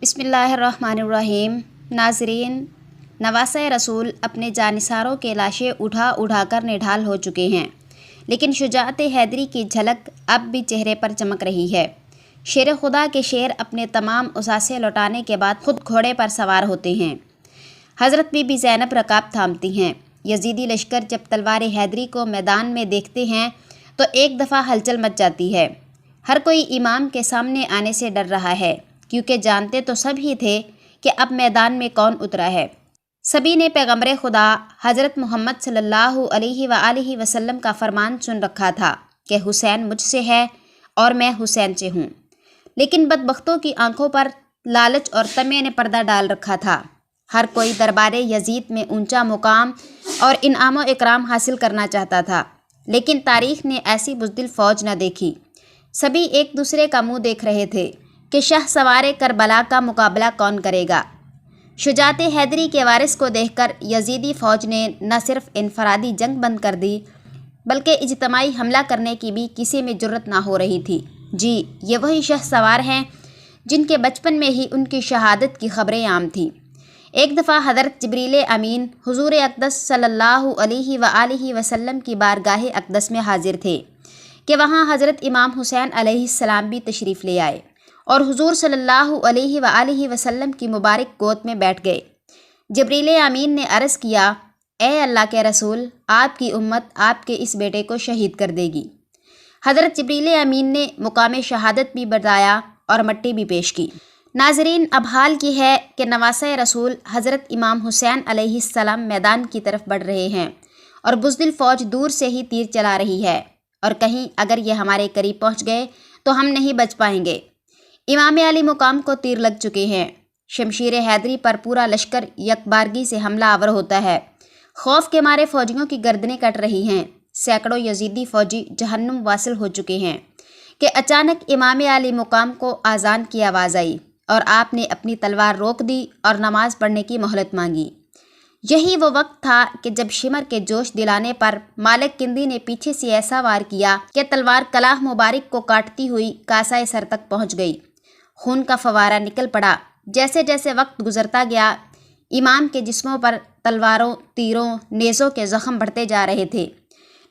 بسم اللہ الرحمن الرحیم۔ ناظرین، نواسۂ رسول اپنے جانثاروں کے لاشیں اٹھا کر نڈھال ہو چکے ہیں، لیکن شجاعت حیدری کی جھلک اب بھی چہرے پر چمک رہی ہے۔ شیر خدا کے شیر اپنے تمام اثاثے لوٹانے کے بعد خود گھوڑے پر سوار ہوتے ہیں۔ حضرت بی بی زینب رکاب تھامتی ہیں۔ یزیدی لشکر جب تلوار حیدری کو میدان میں دیکھتے ہیں تو ایک دفعہ ہلچل مچ جاتی ہے۔ ہر کوئی امام کے سامنے آنے سے ڈر رہا ہے، کیونکہ جانتے تو سب ہی تھے کہ اب میدان میں کون اترا ہے۔ سبھی نے پیغمبر خدا حضرت محمد صلی اللہ علیہ وآلہ وسلم کا فرمان سن رکھا تھا کہ حسین مجھ سے ہے اور میں حسین سے ہوں، لیکن بدبختوں کی آنکھوں پر لالچ اور طمع نے پردہ ڈال رکھا تھا۔ ہر کوئی دربار یزید میں اونچا مقام اور انعام و اکرام حاصل کرنا چاہتا تھا، لیکن تاریخ نے ایسی بزدل فوج نہ دیکھی۔ سبھی ایک دوسرے کا منہ دیکھ رہے تھے کہ شاہ سوار کربلا کا مقابلہ کون کرے گا۔ شجاعت حیدری کے وارث کو دیکھ کر یزیدی فوج نے نہ صرف انفرادی جنگ بند کر دی، بلکہ اجتماعی حملہ کرنے کی بھی کسی میں جرت نہ ہو رہی تھی۔ جی، یہ وہی شاہ سوار ہیں جن کے بچپن میں ہی ان کی شہادت کی خبریں عام تھیں۔ ایک دفعہ حضرت جبریل امین حضور اقدس صلی اللہ علیہ وآلہ وسلم کی بارگاہ اقدس میں حاضر تھے کہ وہاں حضرت امام حسین علیہ السلام بھی تشریف لے آئے اور حضور صلی اللہ علیہ وآلہ وسلم کی مبارک گود میں بیٹھ گئے۔ جبریل امین نے عرض کیا، اے اللہ کے رسول، آپ کی امت آپ کے اس بیٹے کو شہید کر دے گی۔ حضرت جبریل امین نے مقام شہادت بھی بتایا اور مٹی بھی پیش کی۔ ناظرین، اب حال کی ہے کہ نواسۂ رسول حضرت امام حسین علیہ السلام میدان کی طرف بڑھ رہے ہیں اور بزدل فوج دور سے ہی تیر چلا رہی ہے، اور کہیں اگر یہ ہمارے قریب پہنچ گئے تو ہم نہیں بچ پائیں گے۔ امام علی مقام کو تیر لگ چکے ہیں۔ شمشیر حیدری پر پورا لشکر یکبارگی سے حملہ آور ہوتا ہے۔ خوف کے مارے فوجیوں کی گردنیں کٹ رہی ہیں۔ سینکڑوں یزیدی فوجی جہنم واصل ہو چکے ہیں کہ اچانک امام علی مقام کو اذان کی آواز آئی اور آپ نے اپنی تلوار روک دی اور نماز پڑھنے کی مہلت مانگی۔ یہی وہ وقت تھا کہ جب شمر کے جوش دلانے پر مالک کندی نے پیچھے سے ایسا وار کیا کہ تلوار کلاہ مبارک کو کاٹتی ہوئی کاسائے سر تک پہنچ گئی۔ خون کا فوارہ نکل پڑا۔ جیسے جیسے وقت گزرتا گیا، امام کے جسموں پر تلواروں، تیروں، نیزوں کے زخم بڑھتے جا رہے تھے،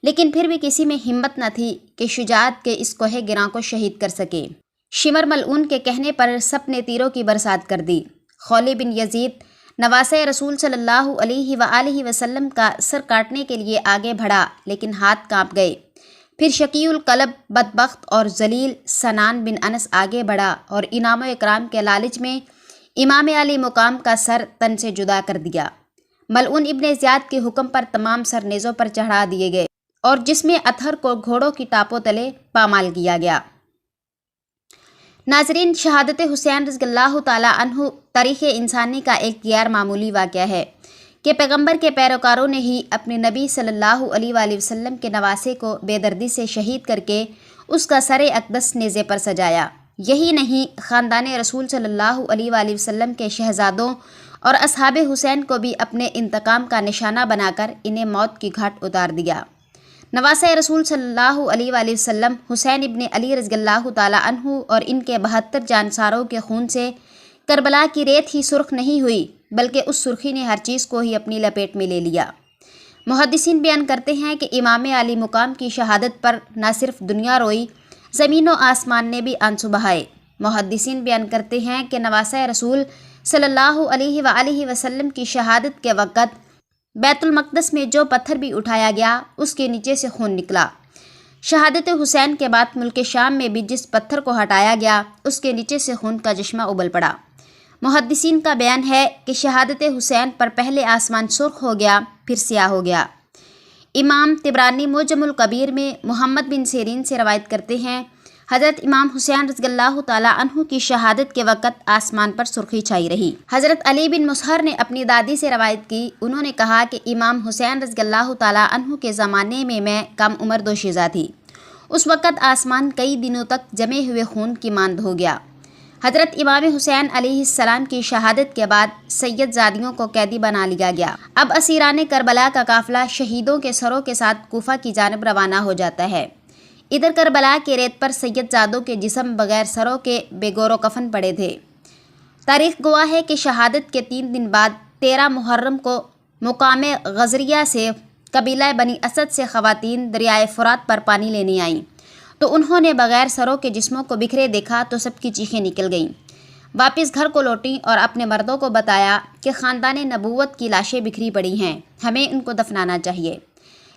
لیکن پھر بھی کسی میں ہمت نہ تھی کہ شجاعت کے اس کوہ گراں کو شہید کر سکے۔ شمر ملعون کے کہنے پر سب نے تیروں کی برسات کر دی۔ خولی بن یزید نواسۂ رسول صلی اللہ علیہ وآلہ وسلم کا سر کاٹنے کے لیے آگے بڑھا، لیکن ہاتھ کانپ گئے۔ پھر شقی القلب، بدبخت اور ذلیل سنان بن انس آگے بڑھا اور انعام و اکرام کے لالچ میں امام علی مقام کا سر تن سے جدا کر دیا۔ ملعون ابن زیاد کے حکم پر تمام سر نیزوں پر چڑھا دیے گئے اور جس میں اطہر کو گھوڑوں کی ٹاپوں تلے پامال کیا گیا۔ ناظرین، شہادت حسین رضی اللہ تعالیٰ عنہ تاریخ انسانی کا ایک غیر معمولی واقعہ ہے کہ پیغمبر کے پیروکاروں نے ہی اپنے نبی صلی اللہ علیہ وآلہ وسلم کے نواسے کو بے دردی سے شہید کر کے اس کا سر اقدس نیزے پر سجایا۔ یہی نہیں، خاندان رسول صلی اللہ علیہ وآلہ وسلم کے شہزادوں اور اصحاب حسین کو بھی اپنے انتقام کا نشانہ بنا کر انہیں موت کی گھاٹ اتار دیا۔ نواسۂ رسول صلی اللہ علیہ وآلہ وسلم حسین ابن علی رضی اللہ تعالیٰ عنہ اور ان کے 72 جانثاروں کے خون سے کربلا کی ریت ہی سرخ نہیں ہوئی، بلکہ اس سرخی نے ہر چیز کو ہی اپنی لپیٹ میں لے لیا۔ محدثین بیان کرتے ہیں کہ امام علی مقام کی شہادت پر نہ صرف دنیا روئی، زمین و آسمان نے بھی آنسو بہائے۔ محدثین بیان کرتے ہیں کہ نواسۂ رسول صلی اللہ علیہ وآلہ وسلم کی شہادت کے وقت بیت المقدس میں جو پتھر بھی اٹھایا گیا اس کے نیچے سے خون نکلا۔ شہادت حسین کے بعد ملک شام میں بھی جس پتھر کو ہٹایا گیا اس کے نیچے سے خون کا چشمہ ابل پڑا۔ محدثین کا بیان ہے کہ شہادت حسین پر پہلے آسمان سرخ ہو گیا، پھر سیاہ ہو گیا۔ امام طبرانی معجم الکبیر میں محمد بن سیرین سے روایت کرتے ہیں، حضرت امام حسین رضی اللہ تعالیٰ عنہ کی شہادت کے وقت آسمان پر سرخی چھائی رہی۔ حضرت علی بن مسہر نے اپنی دادی سے روایت کی، انہوں نے کہا کہ امام حسین رضی اللہ تعالیٰ عنہ کے زمانے میں کم عمر دوشیزہ تھی۔ اس وقت آسمان کئی دنوں تک جمے ہوئے خون کی ماند ہو گیا۔ حضرت امام حسین علیہ السلام کی شہادت کے بعد سید زادیوں کو قیدی بنا لیا گیا۔ اب اسیران کربلا کا قافلہ شہیدوں کے سروں کے ساتھ کوفہ کی جانب روانہ ہو جاتا ہے۔ ادھر کربلا کے ریت پر سید زادوں کے جسم بغیر سروں کے بے گور و کفن پڑے تھے۔ تاریخ گواہ ہے کہ شہادت کے 3 دن بعد 13 محرم کو مقام غزریہ سے قبیلہ بنی اسد سے خواتین دریائے فرات پر پانی لینے آئیں تو انہوں نے بغیر سروں کے جسموں کو بکھرے دیکھا تو سب کی چیخیں نکل گئیں۔ واپس گھر کو لوٹیں اور اپنے مردوں کو بتایا کہ خاندان نبوت کی لاشیں بکھری پڑی ہیں، ہمیں ان کو دفنانا چاہیے۔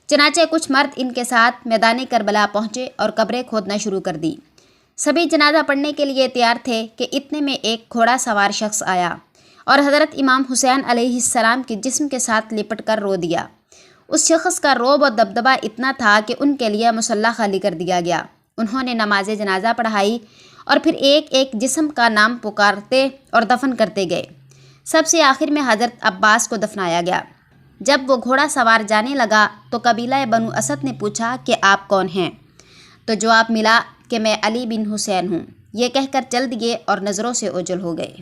چنانچہ کچھ مرد ان کے ساتھ میدان کربلا پہنچے اور قبریں کھودنا شروع کر دی۔ سبھی جنازہ پڑھنے کے لیے تیار تھے کہ اتنے میں ایک گھوڑا سوار شخص آیا اور حضرت امام حسین علیہ السلام کے جسم کے ساتھ لپٹ کر رو دیا۔ اس شخص کا رعب و دبدبہ اتنا تھا کہ ان کے لیے مصلی خالی کر دیا گیا۔ انہوں نے نماز جنازہ پڑھائی اور پھر ایک ایک جسم کا نام پکارتے اور دفن کرتے گئے۔ سب سے آخر میں حضرت عباس کو دفنایا گیا۔ جب وہ گھوڑا سوار جانے لگا تو قبیلہ بنو اسد نے پوچھا کہ آپ کون ہیں؟ تو جواب ملا کہ میں علی بن حسین ہوں۔ یہ کہہ کر چل دیے اور نظروں سے اوجھل ہو گئے۔